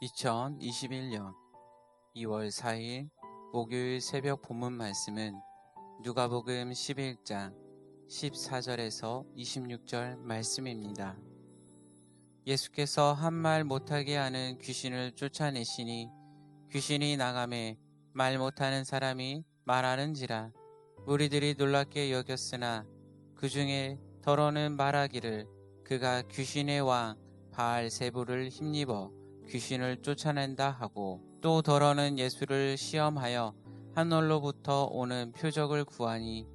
2021년 2월 4일 목요일 새벽 본문 말씀은 누가복음 11장 14절에서 26절 말씀입니다. 예수께서 한 말 못하게 하는 귀신을 쫓아내시니 귀신이 나가매 말 못하는 사람이 말하는지라. 무리들이 놀랍게 여겼으나 그 중에 더러는 말하기를 그가 귀신의 왕 바알세불을 힘입어 귀신을 쫓아낸다 하고, 또 더러는 예수를 시험하여 하늘로부터 오는 표적을 구하니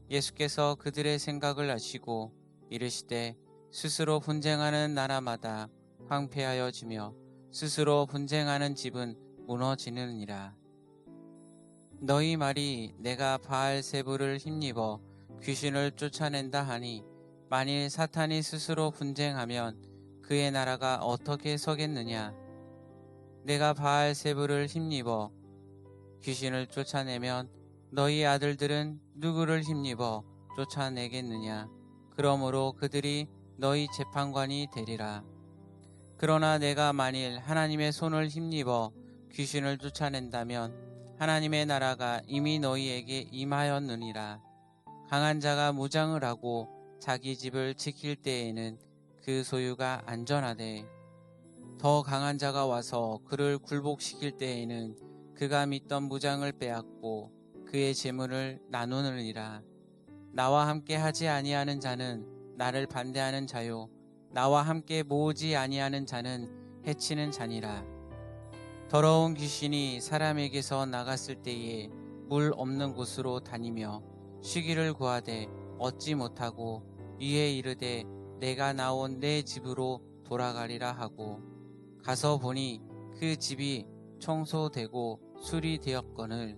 예수께서 그들의 생각을 아시고 이르시되 스스로 분쟁하는 나라마다 황폐하여지며 스스로 분쟁하는 집은 무너지느니라. 너희 말이 내가 바알세불을 힘입어 귀신을 쫓아낸다 하니 만일 사탄이 스스로 분쟁하면 그의 나라가 어떻게 서겠느냐. 내가 바알세불을 힘입어 귀신을 쫓아내면 너희 아들들은 누구를 힘입어 쫓아내겠느냐. 그러므로 그들이 너희 재판관이 되리라. 그러나 내가 만일 하나님의 손을 힘입어 귀신을 쫓아낸다면 하나님의 나라가 이미 너희에게 임하였느니라. 강한 자가 무장을 하고 자기 집을 지킬 때에는 그 소유가 안전하되, 더 강한 자가 와서 그를 굴복시킬 때에는 그가 믿던 무장을 빼앗고 그의 재물을 나누느니라. 나와 함께 하지 아니하는 자는 나를 반대하는 자요, 나와 함께 모으지 아니하는 자는 해치는 자니라. 더러운 귀신이 사람에게서 나갔을 때에 물 없는 곳으로 다니며 쉬기를 구하되 얻지 못하고 이에 이르되 내가 나온 내 집으로 돌아가리라 하고, 가서 보니 그 집이 청소되고 수리되었거늘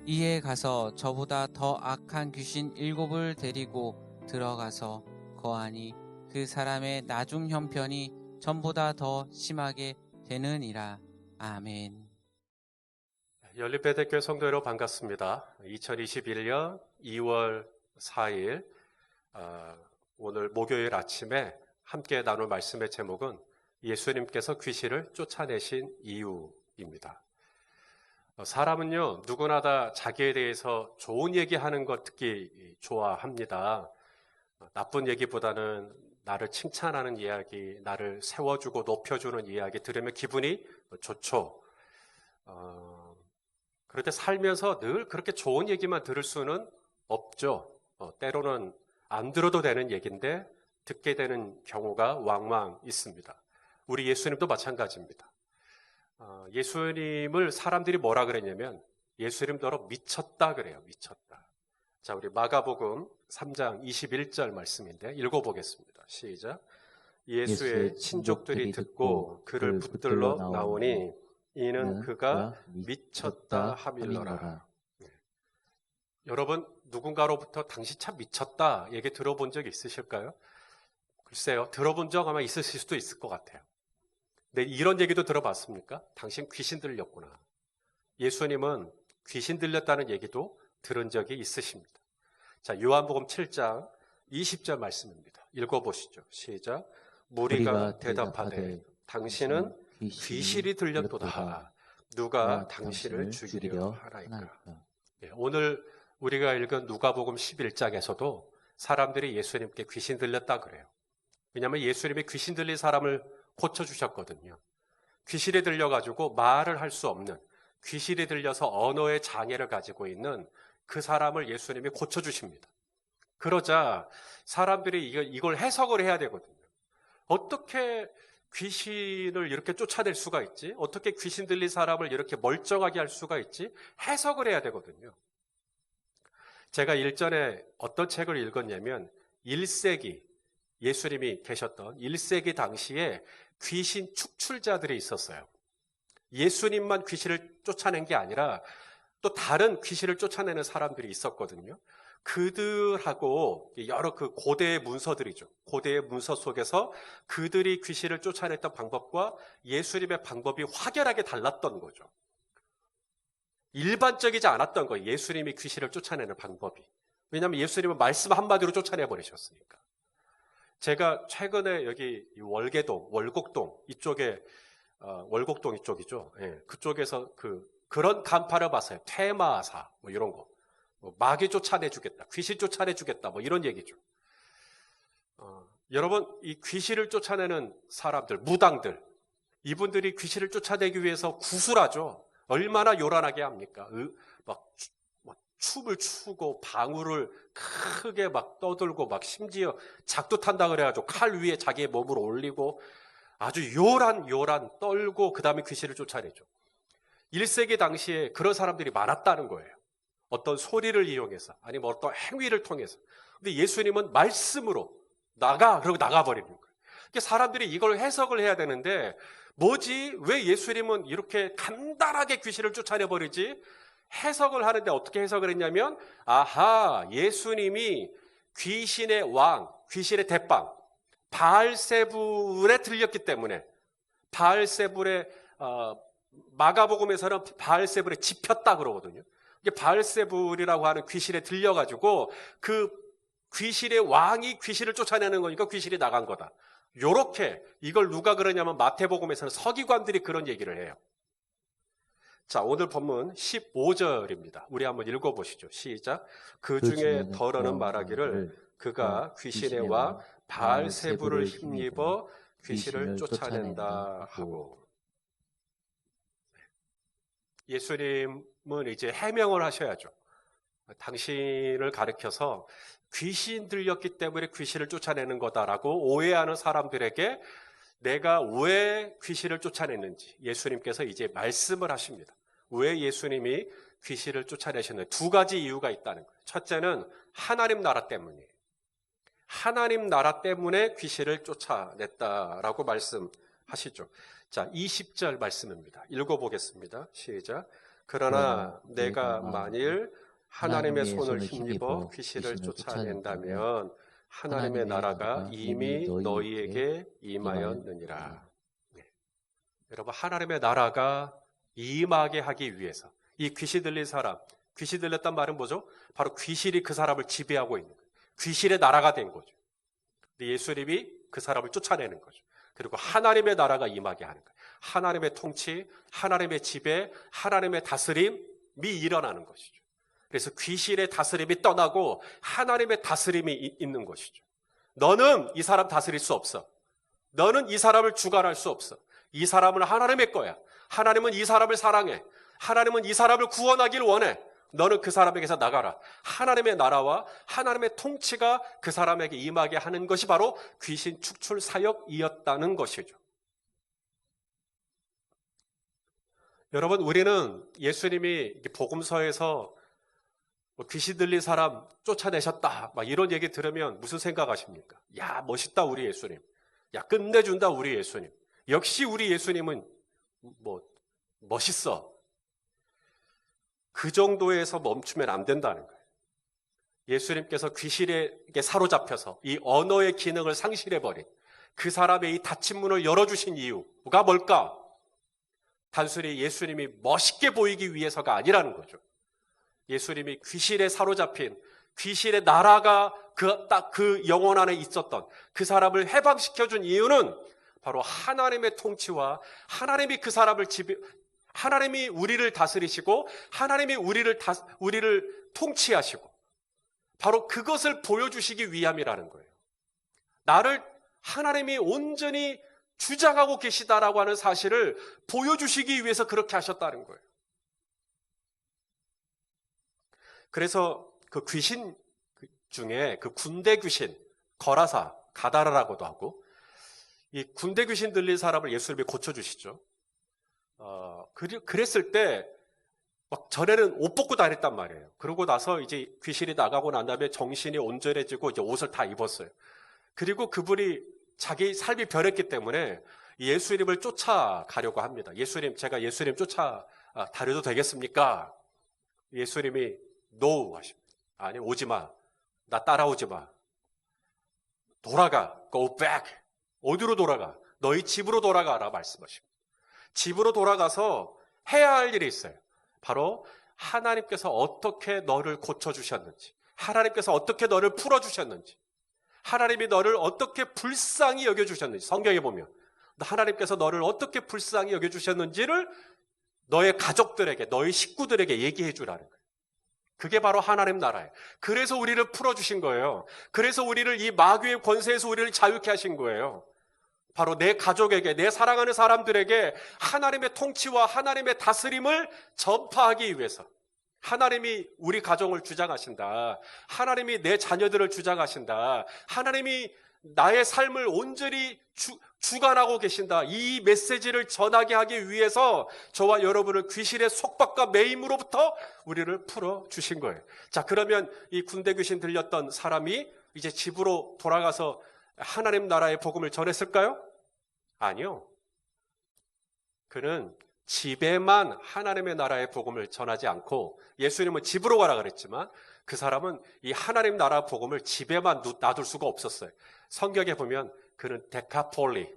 이에 가서 저보다 더 악한 귀신 7을 데리고 들어가서 거하니 그 사람의 나중 형편이 전보다 더 심하게 되느니라. 아멘. 연립배대교회 성도 여러분 반갑습니다. 2021년 2월 4일 오늘 목요일 아침에 함께 나눌 말씀의 제목은 예수님께서 귀신을 쫓아내신 이유입니다. 사람은요, 누구나 다 자기에 대해서 좋은 얘기하는 것 듣기 좋아합니다. 나쁜 얘기보다는 나를 칭찬하는 이야기, 나를 세워주고 높여주는 이야기 들으면 기분이 좋죠. 그런데 살면서 늘 그렇게 좋은 얘기만 들을 수는 없죠. 때로는 안 들어도 되는 얘기인데 듣게 되는 경우가 왕왕 있습니다. 우리 예수님도 마찬가지입니다. 예수님을 사람들이 뭐라 그랬냐면 예수님더러 미쳤다 그래요. 미쳤다. 자, 우리 마가복음 3장 21절 말씀인데 읽어보겠습니다. 시작. 예수의 친족들이 듣고 그를 붙들러 나오니 이는 그가 미쳤다 하밀러라. 여러분, 누군가로부터 당신 참 미쳤다 얘기 들어본 적 있으실까요? 글쎄요, 들어본 적 아마 있으실 수도 있을 것 같아요. 근데 이런 얘기도 들어봤습니까? 당신 귀신 들렸구나. 예수님은 귀신 들렸다는 얘기도 들은 적이 있으십니다. 자, 요한복음 7장 20절 말씀입니다. 읽어보시죠. 시작. 무리가 대답하되 당신은 귀신이 들렸도다. 누가 당신을 죽이려 하나이까. 오늘 우리가 읽은 누가복음 11장에서도 사람들이 예수님께 귀신 들렸다 그래요. 왜냐하면 예수님이 귀신 들린 사람을 고쳐주셨거든요. 귀신이 들려가지고 말을 할 수 없는, 귀신이 들려서 언어의 장애를 가지고 있는 그 사람을 예수님이 고쳐주십니다. 그러자 사람들이 이걸 해석을 해야 되거든요. 어떻게 귀신을 이렇게 쫓아낼 수가 있지? 어떻게 귀신 들린 사람을 이렇게 멀쩡하게 할 수가 있지? 해석을 해야 되거든요. 제가 일전에 어떤 책을 읽었냐면 1세기 예수님이 계셨던 1세기 당시에 귀신 축출자들이 있었어요. 예수님만 귀신을 쫓아낸 게 아니라 또 다른 귀신을 쫓아내는 사람들이 있었거든요. 그들하고 여러 그 고대의 문서들이죠. 고대의 문서 속에서 그들이 귀신을 쫓아냈던 방법과 예수님의 방법이 확연하게 달랐던 거죠. 일반적이지 않았던 거예요. 예수님이 귀신을 쫓아내는 방법이. 왜냐하면 예수님은 말씀 한마디로 쫓아내버리셨으니까. 제가 최근에 여기 월계동, 월곡동 이쪽에 월곡동 이쪽이죠. 예, 그쪽에서 그런 간파를 봤어요. 퇴마사 뭐 이런 거. 뭐 마귀 쫓아내주겠다. 귀신 쫓아내주겠다. 뭐 이런 얘기죠. 여러분, 이 귀신을 쫓아내는 사람들, 무당들, 이분들이 귀신을 쫓아내기 위해서 구술하죠. 얼마나 요란하게 합니까? 막 춤을 추고 방울을 크게 막 떠들고 막 심지어 작두 탄다 그래가지고 칼 위에 자기의 몸을 올리고 아주 요란 떨고 그 다음에 귀신을 쫓아내죠. 1세기 당시에 그런 사람들이 많았다는 거예요. 어떤 소리를 이용해서 아니면 어떤 행위를 통해서. 근데 예수님은 말씀으로 나가 그러고 나가버리는 거예요. 그러니까 사람들이 이걸 해석을 해야 되는데 뭐지? 왜 예수님은 이렇게 간단하게 귀신을 쫓아내버리지? 해석을 하는데 어떻게 해석을 했냐면 아하, 예수님이 귀신의 왕, 귀신의 대빵 바알세불에 들렸기 때문에 바알세불에 마가복음에서는 바알세불에 집혔다 그러거든요. 이게 바알세불이라고 하는 귀신에 들려가지고 그 귀신의 왕이 귀신을 쫓아내는 거니까 귀신이 나간 거다. 요렇게 이걸 누가 그러냐면 마태복음에서는 서기관들이 그런 얘기를 해요. 자, 오늘 본문 15절입니다. 우리 한번 읽어보시죠. 시작. 그 중에 더러는 말하기를 그가 귀신의 왕 바알세불을 힘입어 귀신을 쫓아낸다 하고. 예수님은 이제 해명을 하셔야죠. 당신을 가리켜서 귀신 들렸기 때문에 귀신을 쫓아내는 거다라고 오해하는 사람들에게 내가 왜 귀신을 쫓아냈는지 예수님께서 이제 말씀을 하십니다. 왜 예수님이 귀신을 쫓아내셨는지 두 가지 이유가 있다는 거예요. 첫째는 하나님 나라 때문이에요. 하나님 나라 때문에 귀신을 쫓아냈다라고 말씀하시죠. 자, 20절 말씀입니다. 읽어보겠습니다. 시작. 그러나 내가 만일 하나님의 손을 힘입어 귀신을 쫓아낸다면 하나님의 나라가 이미 너희에게 임하였느니라. 네. 여러분, 하나님의 나라가 임하게 하기 위해서 이 귀신 들린 사람, 귀신 들렸단 말은 뭐죠? 바로 귀신이 그 사람을 지배하고 있는 거예요. 귀신의 나라가 된 거죠. 근데 예수님이 그 사람을 쫓아내는 거죠. 그리고 하나님의 나라가 임하게 하는 거예요. 하나님의 통치, 하나님의 지배, 하나님의 다스림이 일어나는 것이죠. 그래서 귀신의 다스림이 떠나고 하나님의 다스림이 있는 것이죠. 너는 이 사람 다스릴 수 없어. 너는 이 사람을 주관할 수 없어. 이 사람은 하나님의 거야. 하나님은 이 사람을 사랑해. 하나님은 이 사람을 구원하길 원해. 너는 그 사람에게서 나가라. 하나님의 나라와 하나님의 통치가 그 사람에게 임하게 하는 것이 바로 귀신 축출 사역이었다는 것이죠. 여러분, 우리는 예수님이 복음서에서 귀신 들린 사람 쫓아내셨다 막 이런 얘기 들으면 무슨 생각하십니까? 야, 멋있다 우리 예수님. 야, 끝내준다 우리 예수님. 역시 우리 예수님은 멋있어. 그 정도에서 멈추면 안 된다는 거예요. 예수님께서 귀신에게 사로잡혀서 이 언어의 기능을 상실해버린 그 사람의 이 닫힌 문을 열어주신 이유가 뭘까? 단순히 예수님이 멋있게 보이기 위해서가 아니라는 거죠. 예수님이 귀신에 사로잡힌 귀신의 나라가 그 영혼 안에 있었던 그 사람을 해방시켜준 이유는 바로 하나님의 통치와 하나님이 그 사람을 하나님이 우리를 다스리시고 하나님이 우리를 통치하시고 바로 그것을 보여주시기 위함이라는 거예요. 나를 하나님이 온전히 주장하고 계시다라고 하는 사실을 보여주시기 위해서 그렇게 하셨다는 거예요. 그래서 그 귀신 중에 그 군대 귀신, 거라사, 가다라라고도 하고 이 군대 귀신 들린 사람을 예수님이 고쳐주시죠. 그랬을 때 막 전에는 옷 벗고 다녔단 말이에요. 그러고 나서 이제 귀신이 나가고 난 다음에 정신이 온전해지고 이제 옷을 다 입었어요. 그리고 그분이 자기 삶이 변했기 때문에 예수님을 쫓아가려고 합니다. 예수님, 제가 예수님 쫓아다녀도 되겠습니까? 예수님이 No 하십니다. 아니, 오지 마. 나 따라오지 마. 돌아가. Go back. 어디로 돌아가? 너희 집으로 돌아가라 말씀하십니다. 집으로 돌아가서 해야 할 일이 있어요. 바로 하나님께서 어떻게 너를 고쳐주셨는지, 하나님께서 어떻게 너를 풀어주셨는지, 하나님이 너를 어떻게 불쌍히 여겨주셨는지 성경에 보면 하나님께서 너를 어떻게 불쌍히 여겨주셨는지를 너의 가족들에게, 너의 식구들에게 얘기해 주라는 거예요. 그게 바로 하나님 나라예요. 그래서 우리를 풀어주신 거예요. 그래서 우리를 이 마귀의 권세에서 우리를 자유케 하신 거예요. 바로 내 가족에게, 내 사랑하는 사람들에게 하나님의 통치와 하나님의 다스림을 전파하기 위해서. 하나님이 우리 가정을 주장하신다. 하나님이 내 자녀들을 주장하신다. 하나님이 나의 삶을 온전히 주관하고 계신다. 이 메시지를 전하게 하기 위해서 저와 여러분을 귀신의 속박과 매임으로부터 우리를 풀어주신 거예요. 자, 그러면 이 군대 귀신 들렸던 사람이 이제 집으로 돌아가서 하나님 나라의 복음을 전했을까요? 아니요. 그는 집에만 하나님의 나라의 복음을 전하지 않고, 예수님은 집으로 가라 그랬지만 그 사람은 이 하나님 나라 복음을 집에만 놔둘 수가 없었어요. 성경에 보면 그는 데카폴리.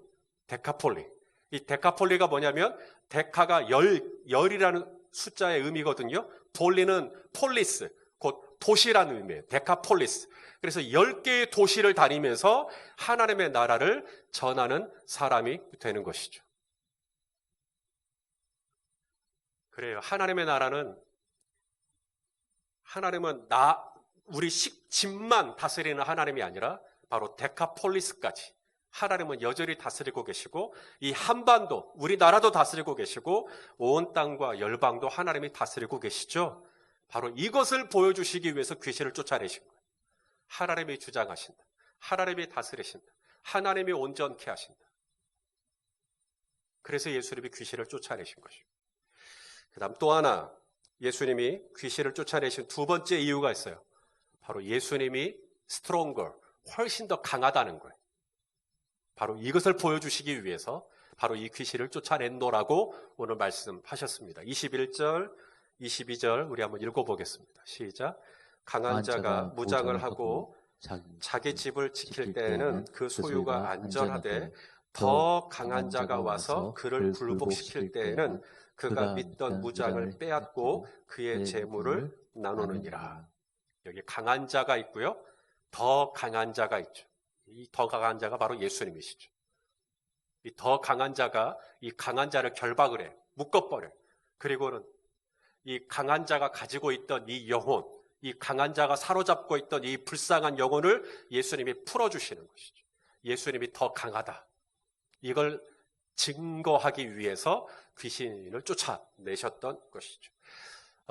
이 데카폴리가 뭐냐면 데카가 열이라는 숫자의 의미거든요. 폴리는 폴리스, 곧 도시라는 의미예요. 데카폴리스. 그래서 10개의 도시를 다니면서 하나님의 나라를 전하는 사람이 되는 것이죠. 그래요. 하나님의 나라는, 하나님은 우리 집만 다스리는 하나님이 아니라 바로 데카폴리스까지 하나님은 여전히 다스리고 계시고, 이 한반도, 우리나라도 다스리고 계시고, 온 땅과 열방도 하나님이 다스리고 계시죠. 바로 이것을 보여주시기 위해서 귀신을 쫓아내신 거예요. 하나님이 주장하신다. 하나님이 다스리신다. 하나님이 온전케 하신다. 그래서 예수님이 귀신을 쫓아내신 것이죠. 그 다음 또 하나, 예수님이 귀신을 쫓아내신 두 번째 이유가 있어요. 바로 예수님이 stronger, 훨씬 더 강하다는 거예요. 바로 이것을 보여주시기 위해서 바로 이 귀신을 쫓아낸노라고 오늘 말씀하셨습니다. 21절, 22절 우리 한번 읽어보겠습니다. 시작. 강한 자가 무장을 하고 자기 집을 지킬 때에는 그 소유가 안전하되, 더 강한 자가 와서 그를 굴복시킬 때에는 그가 믿던 무장을 빼앗고 그의 재물을 나누느니라. 여기 강한 자가 있고요, 더 강한 자가 있죠. 이 더 강한 자가 바로 예수님이시죠. 이 더 강한 자가 이 강한 자를 결박을 해요. 묶어버려요. 그리고는 이 강한 자가 가지고 있던 이 영혼, 이 강한 자가 사로잡고 있던 이 불쌍한 영혼을 예수님이 풀어주시는 것이죠. 예수님이 더 강하다. 이걸 증거하기 위해서 귀신을 쫓아내셨던 것이죠.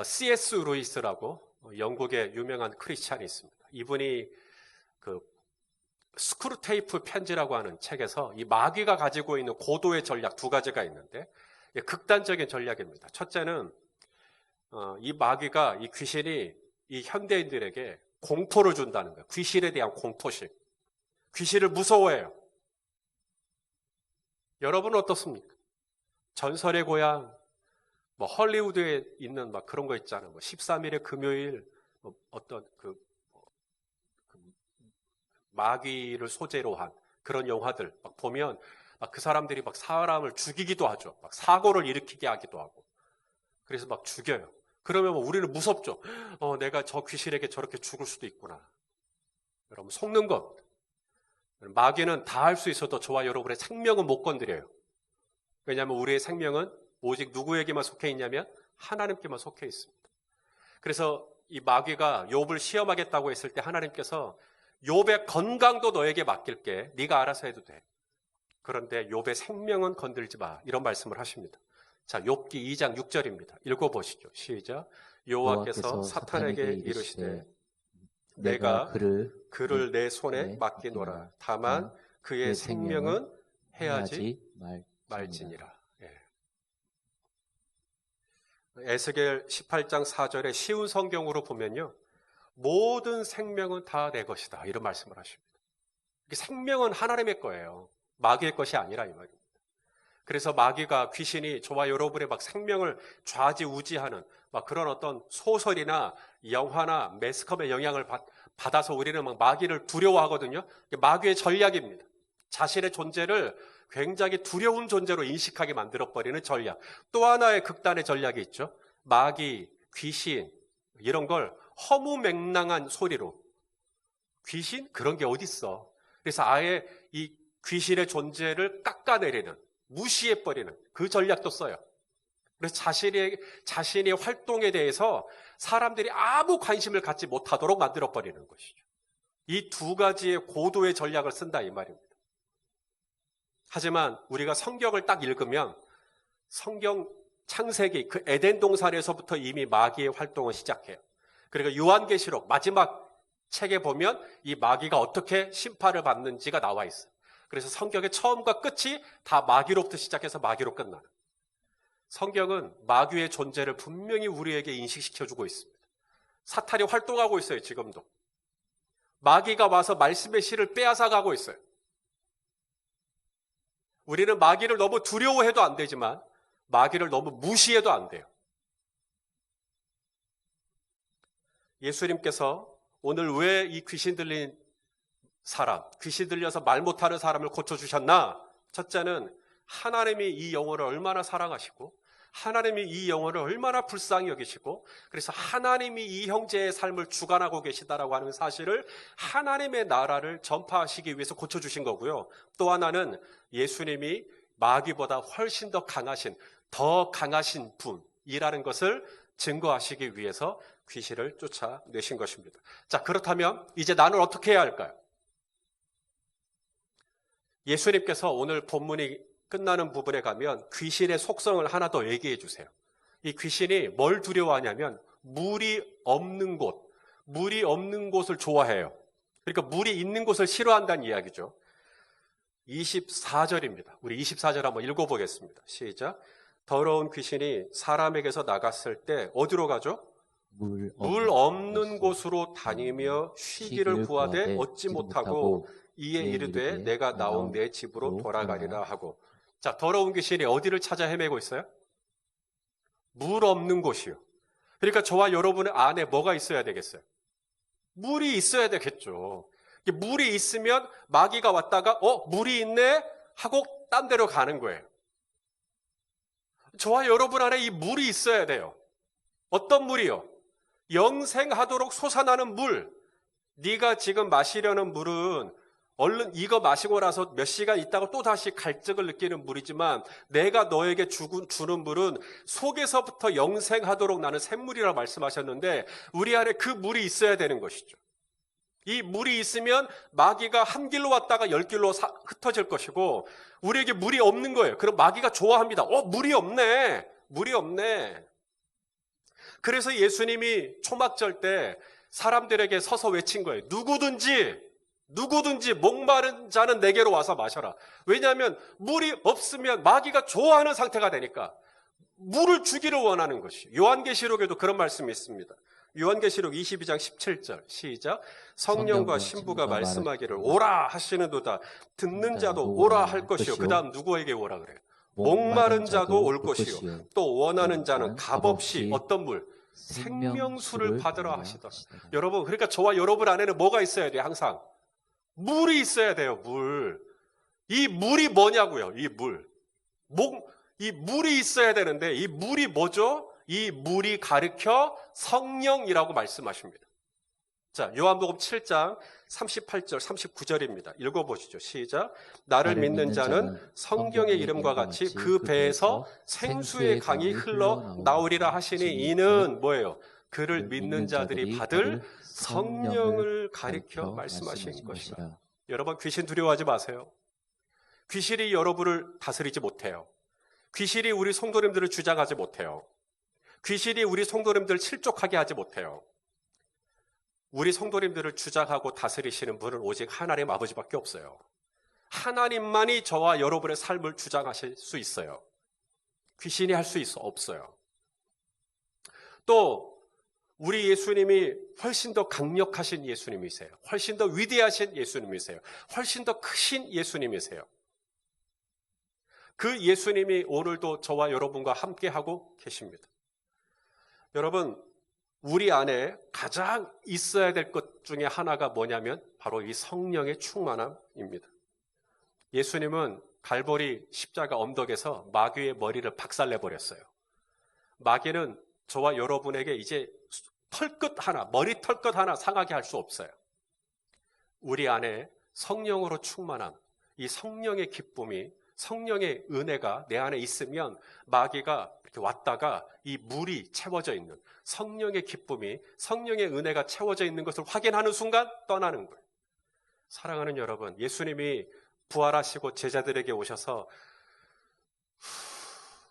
C.S. 루이스라고 영국의 유명한 크리스찬이 있습니다. 이분이 그 스크루테이프 편지라고 하는 책에서 이 마귀가 가지고 있는 고도의 전략 두 가지가 있는데, 극단적인 전략입니다. 첫째는 이 마귀가, 이 귀신이 이 현대인들에게 공포를 준다는 거예요. 귀신에 대한 공포심. 귀신을 무서워해요. 여러분은 어떻습니까? 전설의 고향, 헐리우드에 있는 그런 거 있잖아요. 13일의 금요일, 어떤 마귀를 소재로 한 그런 영화들 보면 그 사람들이 사람을 죽이기도 하죠. 사고를 일으키게 하기도 하고. 그래서 죽여요. 그러면 우리는 무섭죠. 내가 저 귀신에게 저렇게 죽을 수도 있구나. 여러분, 속는 것. 마귀는 다 할 수 있어도 저와 여러분의 생명은 못 건드려요. 왜냐하면 우리의 생명은 오직 누구에게만 속해 있냐면 하나님께만 속해 있습니다. 그래서 이 마귀가 욥을 시험하겠다고 했을 때 하나님께서 욥의 건강도 너에게 맡길게. 네가 알아서 해도 돼. 그런데 욥의 생명은 건들지 마. 이런 말씀을 하십니다. 자, 욥기 2장 6절입니다. 읽어보시죠. 시작. 여호와께서 사탄에게 이르시되 내가 그를 내 손에 맡기노라. 다만 그의 생명은 해하지 말지니라. 에스겔 18장 4절에 쉬운 성경으로 보면요, 모든 생명은 다 내 것이다, 이런 말씀을 하십니다. 생명은 하나님의 거예요. 마귀의 것이 아니라 이 말입니다. 그래서 마귀가, 귀신이 저와 여러분의 생명을 좌지우지하는 그런 어떤 소설이나 영화나 매스컴의 영향을 받아서 우리는 마귀를 두려워하거든요. 마귀의 전략입니다. 자신의 존재를 굉장히 두려운 존재로 인식하게 만들어버리는 전략. 또 하나의 극단의 전략이 있죠. 마귀, 귀신 이런 걸 허무맹랑한 소리로, 귀신? 그런 게 어딨어. 그래서 아예 이 귀신의 존재를 깎아내리는, 무시해버리는 그 전략도 써요. 그래서 자신의 활동에 대해서 사람들이 아무 관심을 갖지 못하도록 만들어버리는 것이죠. 이 두 가지의 고도의 전략을 쓴다 이 말입니다. 하지만 우리가 성경을 딱 읽으면 성경 창세기 그 에덴 동산에서부터 이미 마귀의 활동을 시작해요. 그리고 요한계시록 마지막 책에 보면 이 마귀가 어떻게 심판을 받는지가 나와 있어요. 그래서 성경의 처음과 끝이 다 마귀로부터 시작해서 마귀로 끝나는. 성경은 마귀의 존재를 분명히 우리에게 인식시켜주고 있습니다. 사탄이 활동하고 있어요, 지금도. 마귀가 와서 말씀의 실을 빼앗아가고 있어요. 우리는 마귀를 너무 두려워해도 안 되지만 마귀를 너무 무시해도 안 돼요. 예수님께서 오늘 왜 이 귀신 들린 사람, 귀신 들려서 말 못하는 사람을 고쳐주셨나? 첫째는 하나님이 이 영혼을 얼마나 사랑하시고 하나님이 이 영혼을 얼마나 불쌍히 여기시고 그래서 하나님이 이 형제의 삶을 주관하고 계시다라고 하는 사실을 하나님의 나라를 전파하시기 위해서 고쳐주신 거고요. 또 하나는 예수님이 마귀보다 훨씬 더 강하신 분이라는 것을 증거하시기 위해서 귀신을 쫓아내신 것입니다. 자, 그렇다면 이제 나는 어떻게 해야 할까요? 예수님께서 오늘 본문이 끝나는 부분에 가면 귀신의 속성을 하나 더 얘기해 주세요. 이 귀신이 뭘 두려워하냐면 물이 없는 곳을 좋아해요. 그러니까 물이 있는 곳을 싫어한다는 이야기죠. 24절입니다. 우리 24절 한번 읽어보겠습니다. 시작. 더러운 귀신이 사람에게서 나갔을 때 어디로 가죠? 물 없는 곳으로 다니며 쉬기를 구하되 얻지 못하고 이에 이르되 내가 나온 내 집으로 돌아가리라 하고. 자, 더러운 귀신이 어디를 찾아 헤매고 있어요? 물 없는 곳이요. 그러니까 저와 여러분의 안에 뭐가 있어야 되겠어요? 물이 있어야 되겠죠. 물이 있으면 마귀가 왔다가 물이 있네 하고 딴 데로 가는 거예요. 저와 여러분 안에 이 물이 있어야 돼요. 어떤 물이요? 영생하도록 솟아나는 물. 네가 지금 마시려는 물은 얼른 이거 마시고 나서 몇 시간 있다가 또 다시 갈증을 느끼는 물이지만 내가 너에게 주는 물은 속에서부터 영생하도록 나는 샘물이라고 말씀하셨는데 우리 안에 그 물이 있어야 되는 것이죠. 이 물이 있으면 마귀가 한 길로 왔다가 10길로 흩어질 것이고 우리에게 물이 없는 거예요. 그럼 마귀가 좋아합니다. 물이 없네. 물이 없네. 그래서 예수님이 초막절 때 사람들에게 서서 외친 거예요. 누구든지 목마른 자는 내게로 와서 마셔라. 왜냐하면 물이 없으면 마귀가 좋아하는 상태가 되니까 물을 주기를 원하는 것이. 요한계시록에도 그런 말씀이 있습니다. 요한계시록 22장 17절 시작. 성령과 신부가 말씀하기를 오라 하시는도다. 듣는 자도 오라 할 것이요. 그 다음 누구에게 오라 그래요? 목마른 자도 올 것이요. 또 원하는 자는 값없이 어떤 물? 생명수를 받으라 하시더라. 여러분, 그러니까 저와 여러분 안에는 뭐가 있어야 돼요? 항상 물이 있어야 돼요. 물. 이 물이 뭐냐고요? 이 물. 이 물이 있어야 되는데 이 물이 뭐죠? 이 물이 가리켜 성령이라고 말씀하십니다. 자, 요한복음 7장 38절 39절입니다. 읽어보시죠. 시작. 나를 믿는 자는 성경의 이름과 같이 그 배에서 생수의 강이 흘러나오리라 하시니 이는 뭐예요? 그를 믿는 자들이 받을 성령을 가리켜 말씀하신 것이다. 여러분, 귀신 두려워하지 마세요. 귀신이 여러분을 다스리지 못해요. 귀신이 우리 성도님들을 주장하지 못해요. 귀신이 우리 성도님들을 실족하게 하지 못해요. 우리 성도님들을 주장하고 다스리시는 분은 오직 하나님 아버지밖에 없어요. 하나님만이 저와 여러분의 삶을 주장하실 수 있어요. 귀신이 할 수 없어요. 또 우리 예수님이 훨씬 더 강력하신 예수님이세요. 훨씬 더 위대하신 예수님이세요. 훨씬 더 크신 예수님이세요. 그 예수님이 오늘도 저와 여러분과 함께하고 계십니다. 여러분, 우리 안에 가장 있어야 될 것 중에 하나가 뭐냐면 바로 이 성령의 충만함입니다. 예수님은 갈보리 십자가 언덕에서 마귀의 머리를 박살내버렸어요. 마귀는 저와 여러분에게 이제 머리 털끝 하나 상하게 할 수 없어요. 우리 안에 성령으로 충만함, 이 성령의 기쁨이, 성령의 은혜가 내 안에 있으면 마귀가 이렇게 왔다가 이 물이 채워져 있는, 성령의 기쁨이, 성령의 은혜가 채워져 있는 것을 확인하는 순간 떠나는 거예요. 사랑하는 여러분, 예수님이 부활하시고 제자들에게 오셔서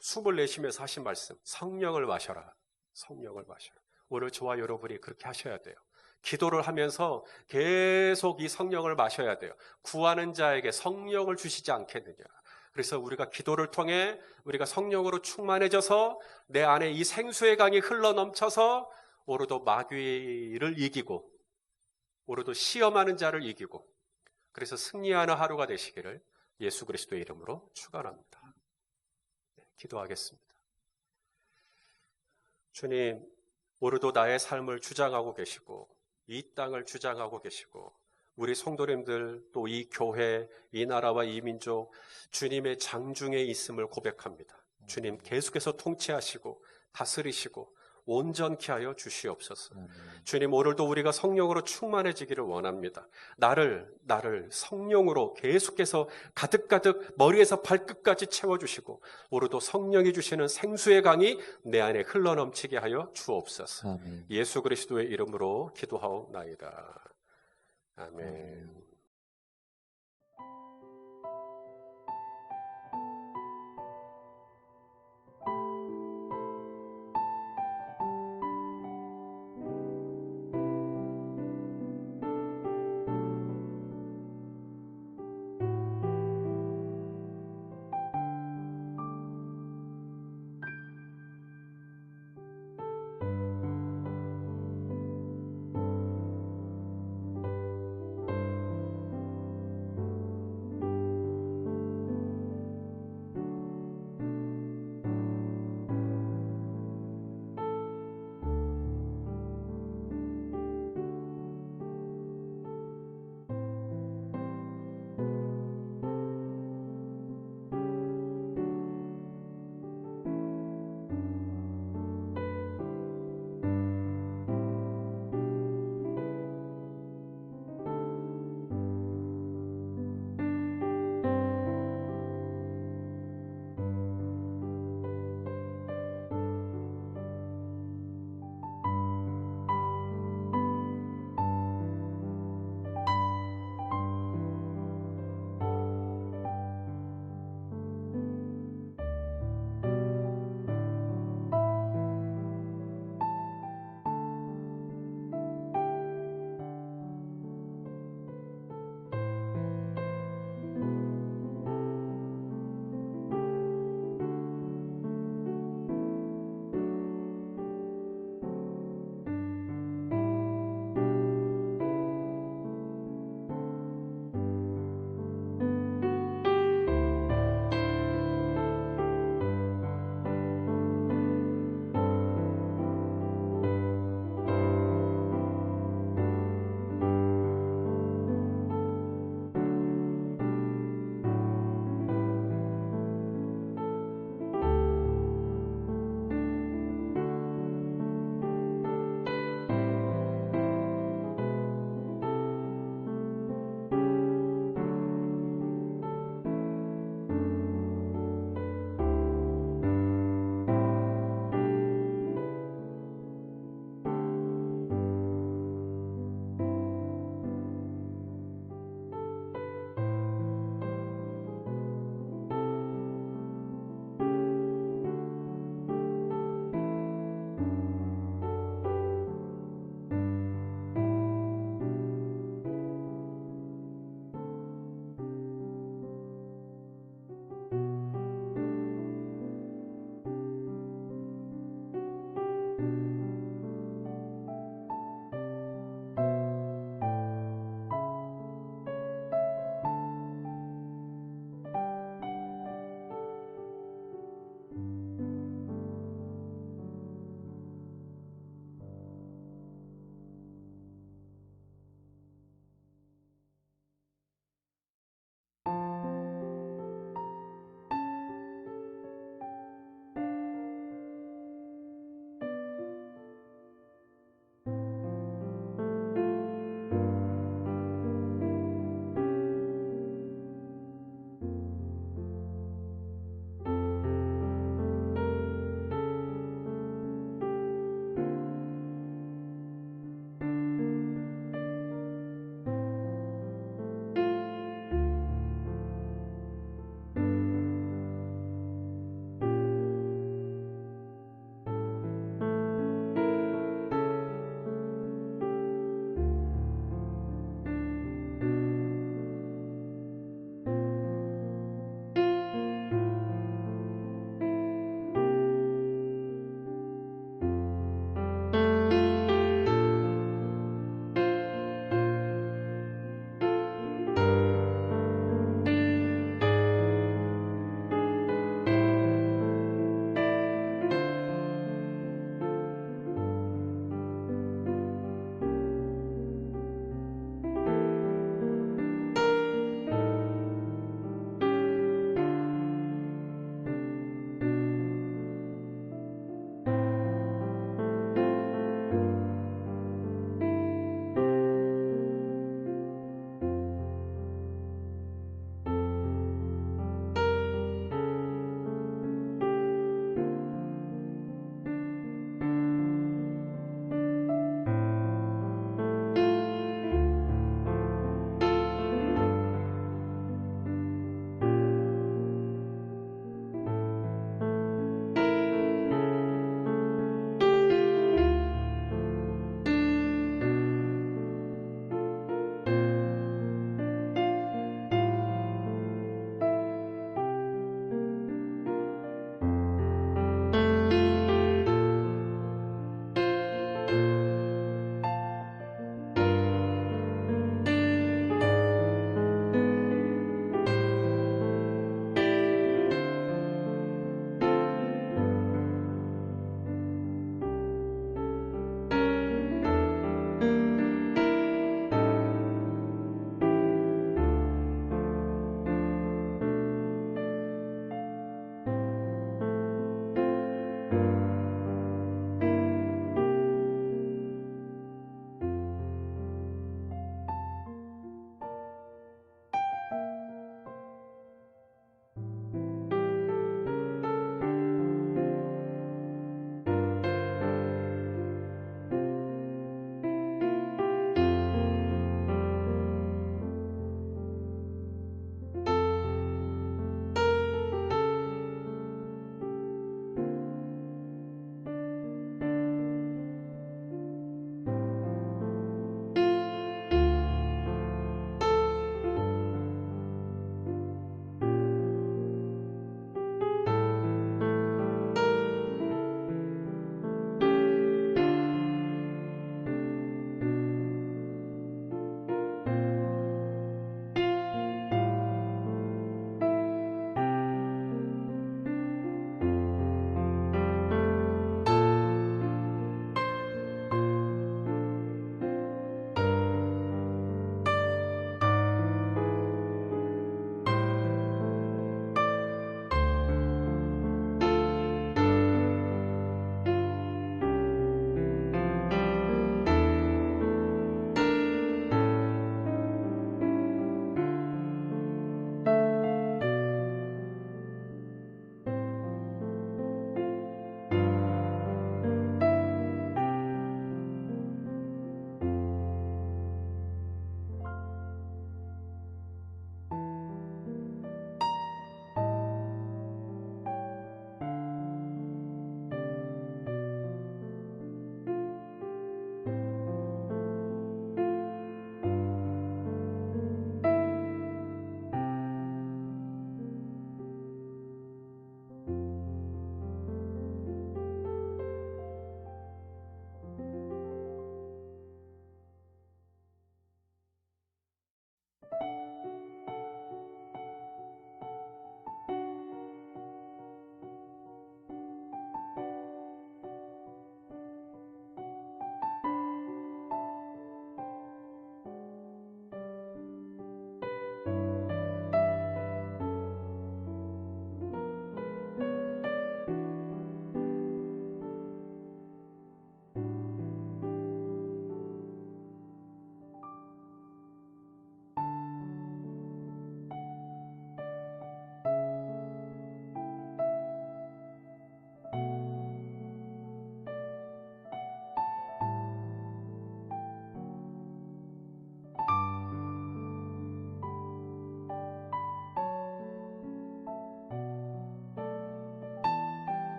숨을 내쉬면서 하신 말씀, 성령을 마셔라. 성령을 마셔라. 오늘 저와 여러분이 그렇게 하셔야 돼요. 기도를 하면서 계속 이 성령을 마셔야 돼요. 구하는 자에게 성령을 주시지 않겠느냐. 그래서 우리가 기도를 통해 우리가 성령으로 충만해져서 내 안에 이 생수의 강이 흘러넘쳐서 오로도 마귀를 이기고 오로도 시험하는 자를 이기고 그래서 승리하는 하루가 되시기를 예수 그리스도의 이름으로 축원합니다. 기도하겠습니다. 주님, 오늘도 나의 삶을 주장하고 계시고 이 땅을 주장하고 계시고 우리 성도님들 또 이 교회, 이 나라와 이 민족 주님의 장중에 있음을 고백합니다. 주님 계속해서 통치하시고 다스리시고 온전케 하여 주시옵소서. 주님, 오늘도 우리가 성령으로 충만해지기를 원합니다. 나를 성령으로 계속해서 가득가득 머리에서 발끝까지 채워주시고 오늘도 성령이 주시는 생수의 강이 내 안에 흘러넘치게 하여 주옵소서. 아멘. 예수 그리스도의 이름으로 기도하옵나이다. 아멘.